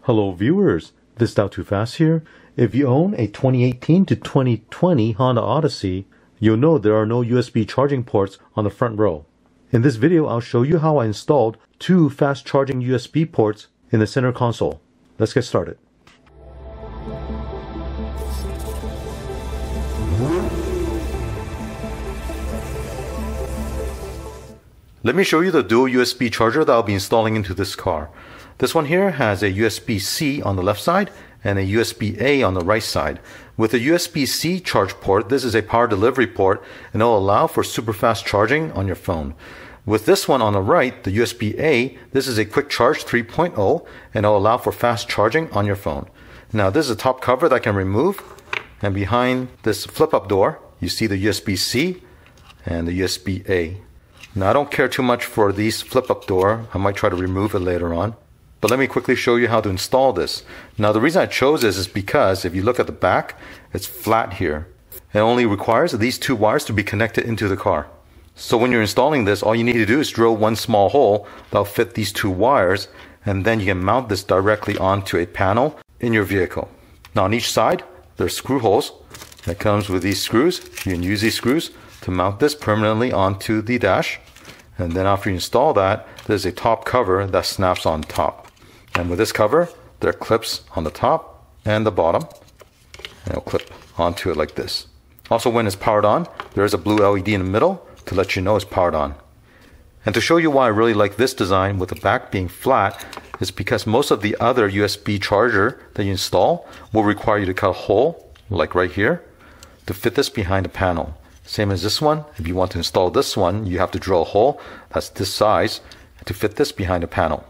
Hello viewers, this is Dow Too Fast here. If you own a 2018 to 2020 Honda Odyssey, you'll know there are no USB charging ports on the front row. In this video, I'll show you how I installed two fast charging USB ports in the center console. Let's get started. Let me show you the dual USB charger that I'll be installing into this car. This one here has a USB-C on the left side and a USB-A on the right side. With a USB-C charge port, this is a power delivery port and it will allow for super fast charging on your phone. With this one on the right, the USB-A, this is a quick charge 3.0 and it will allow for fast charging on your phone. Now this is a top cover that I can remove, and behind this flip-up door you see the USB-C and the USB-A. Now I don't care too much for these flip-up door. I might try to remove it later on. But let me quickly show you how to install this. Now the reason I chose this is because if you look at the back, it's flat here. It only requires these two wires to be connected into the car. So when you're installing this, all you need to do is drill one small hole that'll fit these two wires, and then you can mount this directly onto a panel in your vehicle. Now on each side, there's screw holes. That comes with these screws. You can use these screws to mount this permanently onto the dash. And then after you install that, there's a top cover that snaps on top. And with this cover, there are clips on the top and the bottom. And it'll clip onto it like this. Also, when it's powered on, there is a blue LED in the middle to let you know it's powered on. And to show you why I really like this design with the back being flat is because most of the other USB charger that you install will require you to cut a hole, like right here, to fit this behind the panel. Same as this one. If you want to install this one, you have to drill a hole that's this size to fit this behind the panel.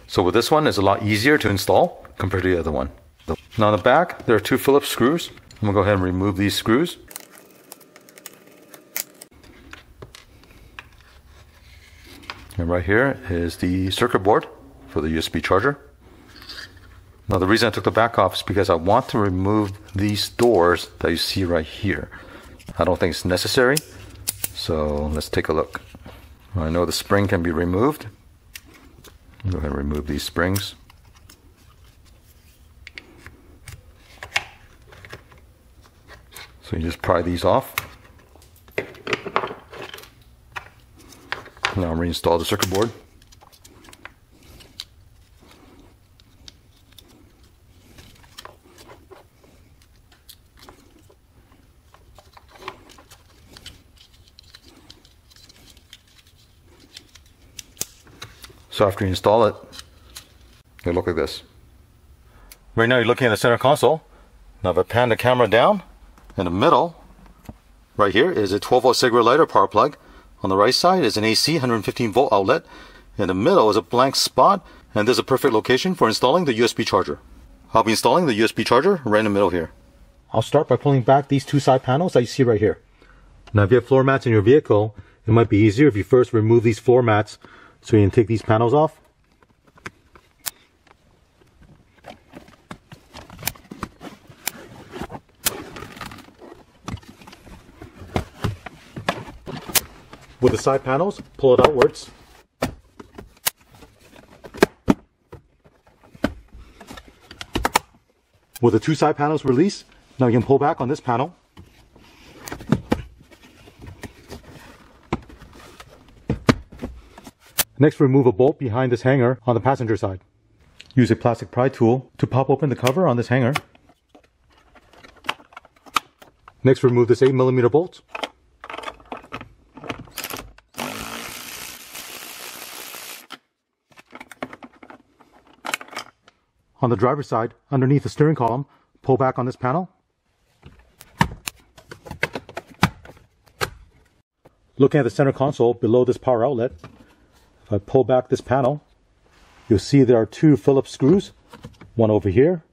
So with this one, it's a lot easier to install compared to the other one. Now on the back, there are two Phillips screws. I'm going to go ahead and remove these screws. And right here is the circuit board for the USB charger. Now the reason I took the back off is because I want to remove these doors that you see right here. I don't think it's necessary, so let's take a look. I know the spring can be removed. Go ahead and remove these springs. So you just pry these off. Now reinstall the circuit board. So after you install it, it'll look like this. Right now you're looking at the center console. Now if I pan the camera down, in the middle, right here is a 12-volt cigarette lighter power plug. On the right side is an AC 115-volt outlet. In the middle is a blank spot, and this is a perfect location for installing the USB charger. I'll be installing the USB charger right in the middle here. I'll start by pulling back these two side panels that you see right here. Now if you have floor mats in your vehicle, it might be easier if you first remove these floor mats so you can take these panels off. With the side panels, pull it outwards. With the two side panels released, now you can pull back on this panel. Next, remove a bolt behind this hanger on the passenger side. Use a plastic pry tool to pop open the cover on this hanger. Next, remove this 8mm bolt. On the driver's side, underneath the steering column, pull back on this panel. Looking at the center console below this power outlet, if I pull back this panel, you'll see there are two Phillips screws, one over here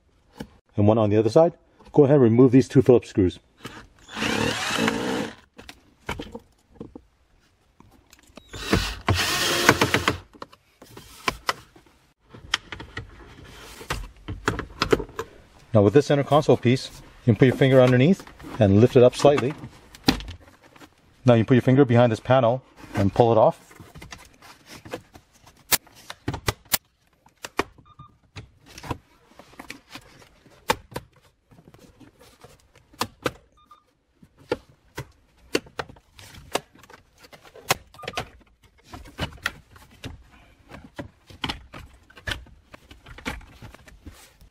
and one on the other side. Go ahead and remove these two Phillips screws. Now with this center console piece, you can put your finger underneath and lift it up slightly. Now you put your finger behind this panel and pull it off.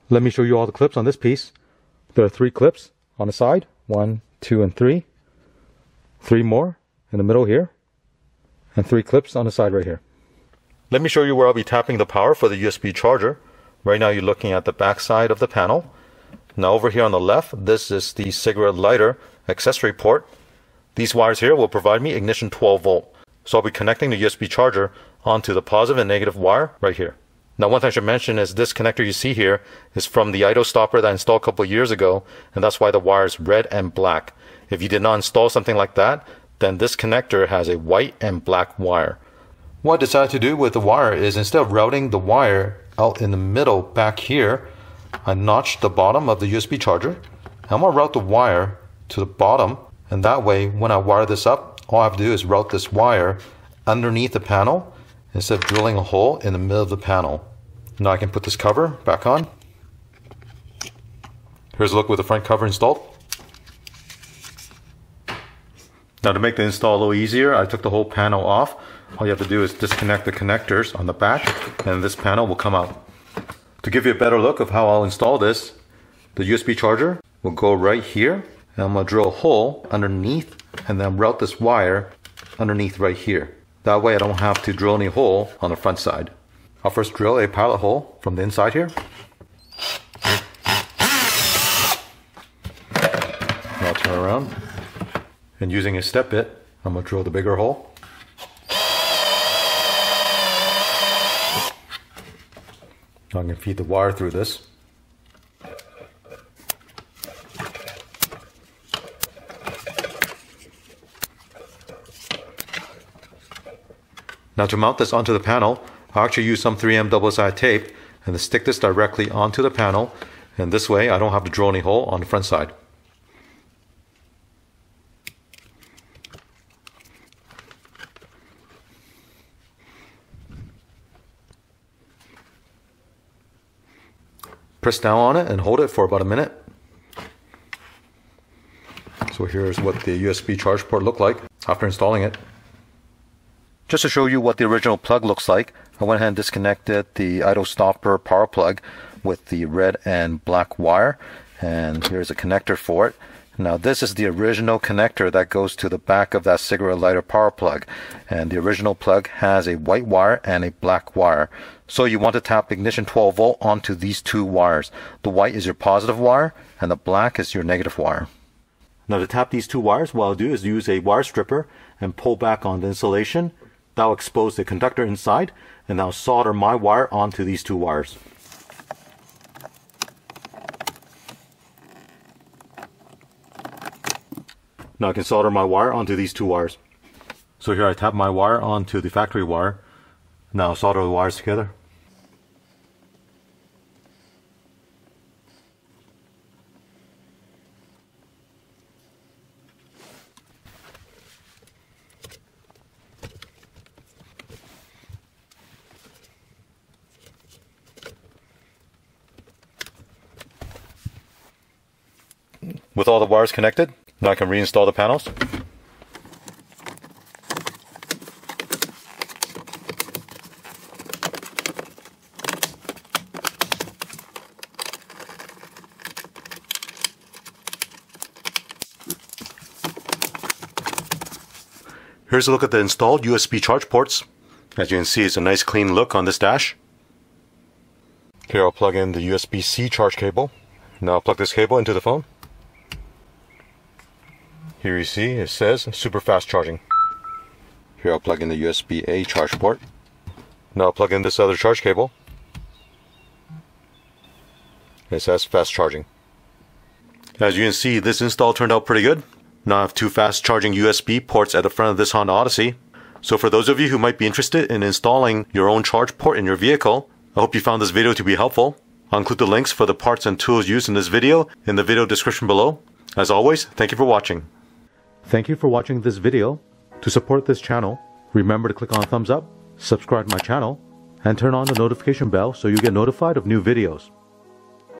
Let me show you all the clips on this piece. There are 3 clips on the side. 1, 2, and 3. 3 more in the middle here. And 3 clips on the side right here. Let me show you where I'll be tapping the power for the USB charger. Right now you're looking at the back side of the panel. Now over here on the left, this is the cigarette lighter accessory port. These wires here will provide me ignition 12 volt. So I'll be connecting the USB charger onto the positive and negative wire right here. Now one thing I should mention is this connector you see here is from the idle stopper that I installed a couple of years ago, and that's why the wire is red and black. If you did not install something like that, then this connector has a white and black wire. What I decided to do with the wire is, instead of routing the wire out in the middle back here, I notched the bottom of the USB charger. I'm going to route the wire to the bottom, and that way when I wire this up, all I have to do is route this wire underneath the panel instead of drilling a hole in the middle of the panel. Now I can put this cover back on. Here's a look with the front cover installed. Now to make the install a little easier, I took the whole panel off. All you have to do is disconnect the connectors on the back, and this panel will come out. To give you a better look of how I'll install this, the USB charger will go right here, and I'm going to drill a hole underneath and then route this wire underneath right here. That way I don't have to drill any hole on the front side. I'll first drill a pilot hole from the inside here. Now I'll turn around, and using a step bit, I'm going to drill the bigger hole. Now I'm going to feed the wire through this. Now to mount this onto the panel, I'll actually use some 3M double-sided tape and then stick this directly onto the panel, and this way I don't have to drill any hole on the front side. Press down on it and hold it for about a minute. So here's what the USB charge port looked like after installing it. Just to show you what the original plug looks like, I went ahead and disconnected the idle stopper power plug with the red and black wire, and here's a connector for it. Now this is the original connector that goes to the back of that cigarette lighter power plug, and the original plug has a white wire and a black wire. So you want to tap ignition 12 volt onto these 2 wires. The white is your positive wire and the black is your negative wire. Now to tap these 2 wires, what I'll do is use a wire stripper and pull back on the insulation. That will expose the conductor inside, and I'll solder my wire onto these 2 wires. Now I can solder my wire onto these 2 wires. So here I tap my wire onto the factory wire. Now I'll solder the wires together. With all the wires connected, now I can reinstall the panels. Here's a look at the installed USB charge ports. As you can see, it's a nice clean look on this dash. Here I'll plug in the USB-C charge cable. Now I'll plug this cable into the phone. Here you see it says super fast charging. Here I'll plug in the USB-A charge port. Now I'll plug in this other charge cable. It says fast charging. As you can see, this install turned out pretty good. Now I have 2 fast charging USB ports at the front of this Honda Odyssey. So for those of you who might be interested in installing your own charge port in your vehicle, I hope you found this video to be helpful. I'll include the links for the parts and tools used in this video in the video description below. As always, thank you for watching. Thank you for watching this video. To support this channel, remember to click on thumbs up, subscribe to my channel, and turn on the notification bell so you get notified of new videos.